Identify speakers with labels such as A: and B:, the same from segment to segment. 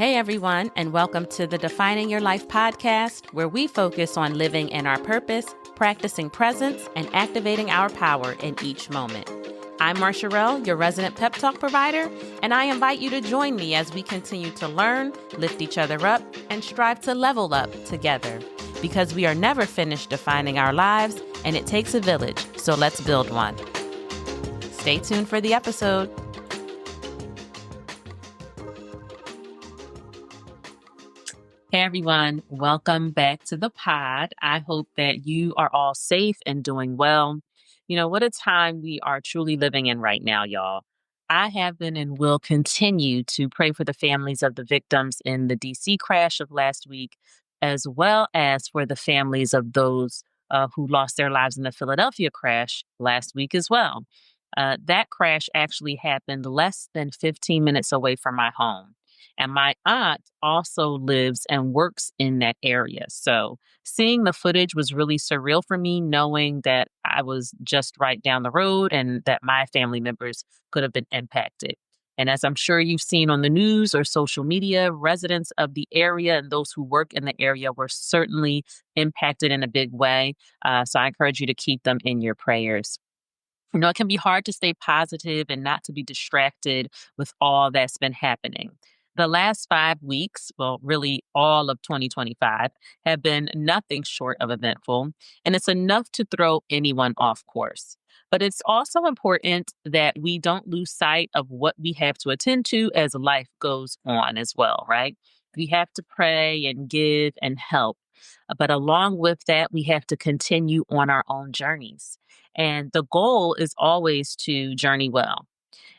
A: Hey everyone, and welcome to the Defining Your Life podcast, where we focus on living in our purpose, practicing presence, and activating our power in each moment. I'm Marsha Rell, your resident pep talk provider, and I invite you to join me as we continue to learn, lift each other up, and strive to level up together. Because we are never finished defining our lives, and it takes a village, so let's build one. Stay tuned for the episode. Hey everyone, welcome back to the pod. I hope that you are all safe and doing well. What a time we are truly living in right now, y'all. I have been and will continue to pray for the families of the victims in the DC crash of last week, as well as for the families of those who lost their lives in the Philadelphia crash last week as well. That crash actually happened less than 15 minutes away from my home. And my aunt also lives and works in that area. So seeing the footage was really surreal for me, knowing that I was just right down the road and that my family members could have been impacted. And as I'm sure you've seen on the news or social media, residents of the area and those who work in the area were certainly impacted in a big way. So I encourage you to keep them in your prayers. It can be hard to stay positive and not to be distracted with all that's been happening. The last 5 weeks, well, really all of 2025, have been nothing short of eventful, and it's enough to throw anyone off course. But it's also important that we don't lose sight of what we have to attend to as life goes on as well, right? We have to pray and give and help. But along with that, we have to continue on our own journeys. And the goal is always to journey well.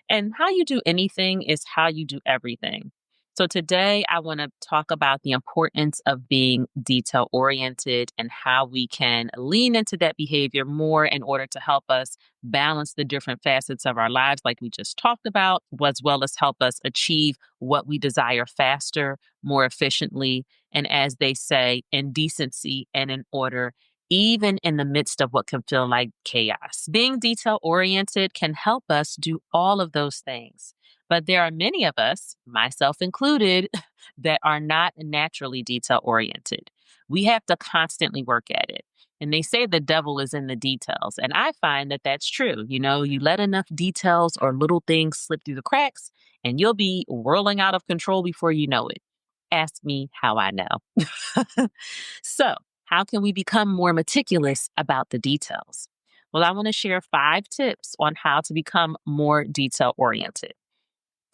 A: And how you do anything is how you do everything. So today I want to talk about the importance of being detail oriented and how we can lean into that behavior more in order to help us balance the different facets of our lives, like we just talked about, as well as help us achieve what we desire faster, more efficiently, and as they say, in decency and in order, even in the midst of what can feel like chaos. Being detail oriented can help us do all of those things. But there are many of us, myself included, that are not naturally detail oriented. We have to constantly work at it. And they say the devil is in the details. And I find that that's true. You let enough details or little things slip through the cracks, and you'll be whirling out of control before you know it. Ask me how I know. So, how can we become more meticulous about the details? Well, I want to share 5 tips on how to become more detail oriented.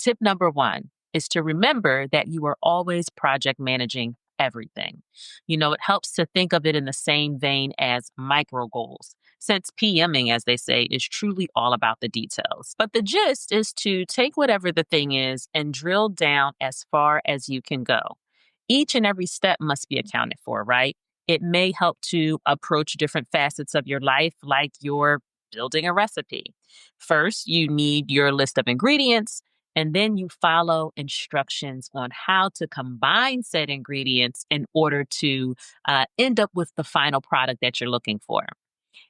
A: Tip number 1 is to remember that you are always project managing everything. It helps to think of it in the same vein as micro goals, since PMing, as they say, is truly all about the details. But the gist is to take whatever the thing is and drill down as far as you can go. Each and every step must be accounted for, right? It may help to approach different facets of your life, like you're building a recipe. First, you need your list of ingredients. And then you follow instructions on how to combine said ingredients in order to end up with the final product that you're looking for.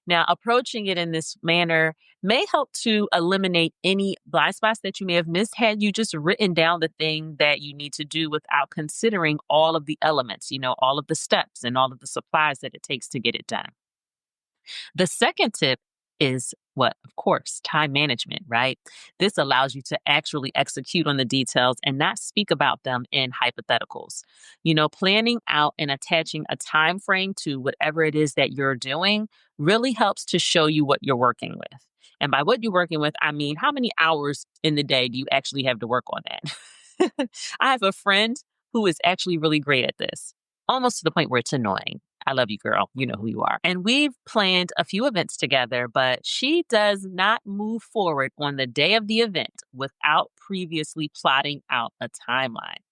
A: Now, approaching it in this manner may help to eliminate any blind spots that you may have missed had you just written down the thing that you need to do without considering all of the elements, all of the steps and all of the supplies that it takes to get it done. The second tip is what? Of course, time management, right? This allows you to actually execute on the details and not speak about them in hypotheticals. Planning out and attaching a time frame to whatever it is that you're doing really helps to show you what you're working with. And by what you're working with, I mean, how many hours in the day do you actually have to work on that? I have a friend who is actually really great at this, almost to the point where it's annoying. I love you, girl. You know who you are. And we've planned a few events together, but she does not move forward on the day of the event without previously plotting out a timeline.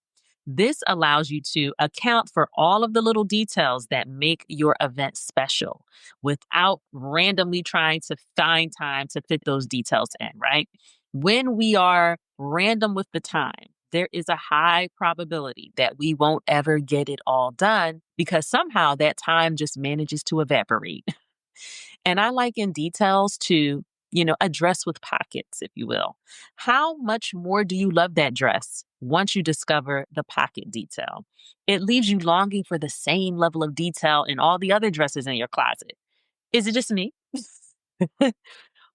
A: This allows you to account for all of the little details that make your event special without randomly trying to find time to fit those details in, right? When we are random with the time, there is a high probability that we won't ever get it all done because somehow that time just manages to evaporate. And I like in details to a dress with pockets, if you will. How much more do you love that dress once you discover the pocket detail? It leaves you longing for the same level of detail in all the other dresses in your closet. Is it just me?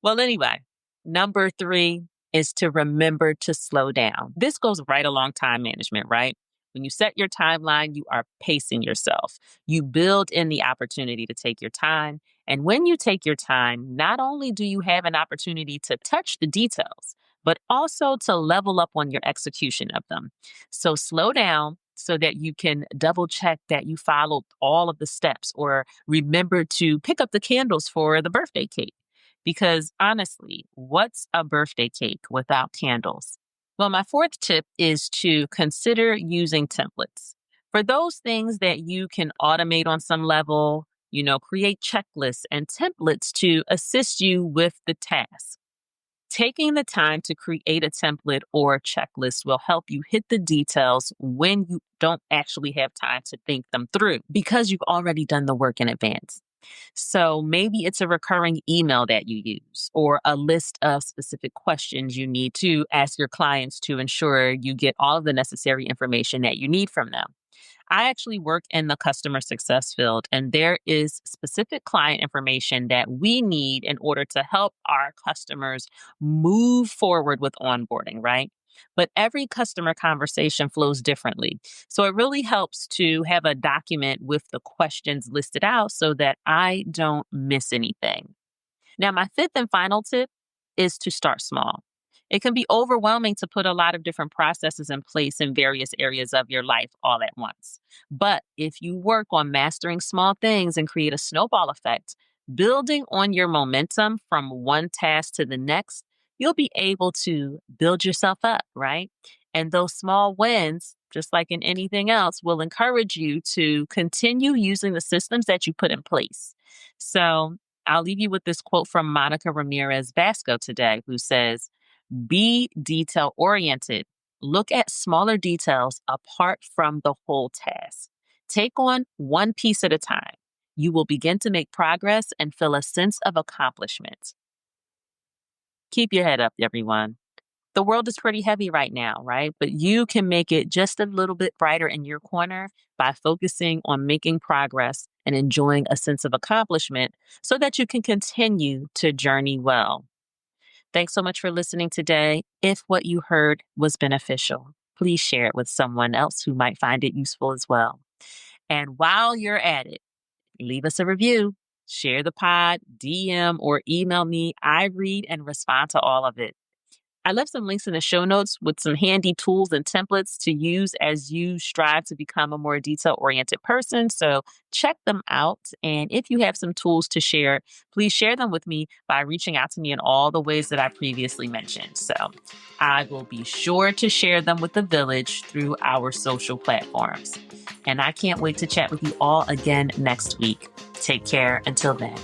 A: Well, anyway, number three is to remember to slow down. This goes right along time management, right? When you set your timeline, you are pacing yourself. You build in the opportunity to take your time. And when you take your time, not only do you have an opportunity to touch the details, but also to level up on your execution of them. So slow down so that you can double check that you followed all of the steps or remember to pick up the candles for the birthday cake. Because honestly, what's a birthday cake without candles? Well, my fourth tip is to consider using templates. For those things that you can automate on some level, create checklists and templates to assist you with the task. Taking the time to create a template or checklist will help you hit the details when you don't actually have time to think them through because you've already done the work in advance. So maybe it's a recurring email that you use or a list of specific questions you need to ask your clients to ensure you get all of the necessary information that you need from them. I actually work in the customer success field, and there is specific client information that we need in order to help our customers move forward with onboarding, right? But every customer conversation flows differently. So it really helps to have a document with the questions listed out so that I don't miss anything. Now, my fifth and final tip is to start small. It can be overwhelming to put a lot of different processes in place in various areas of your life all at once. But if you work on mastering small things and create a snowball effect, building on your momentum from one task to the next, you'll be able to build yourself up, right? And those small wins, just like in anything else, will encourage you to continue using the systems that you put in place. So, I'll leave you with this quote from Monica Ramirez Vasco today, who says, be detail oriented. Look at smaller details apart from the whole task. Take on one piece at a time. You will begin to make progress and feel a sense of accomplishment. Keep your head up, everyone. The world is pretty heavy right now, right? But you can make it just a little bit brighter in your corner by focusing on making progress and enjoying a sense of accomplishment so that you can continue to journey well. Thanks so much for listening today. If what you heard was beneficial, please share it with someone else who might find it useful as well. And while you're at it, leave us a review, share the pod, DM, or email me. I read and respond to all of it. I left some links in the show notes with some handy tools and templates to use as you strive to become a more detail oriented person. So check them out. And if you have some tools to share, please share them with me by reaching out to me in all the ways that I previously mentioned. So I will be sure to share them with the village through our social platforms. And I can't wait to chat with you all again next week. Take care until then.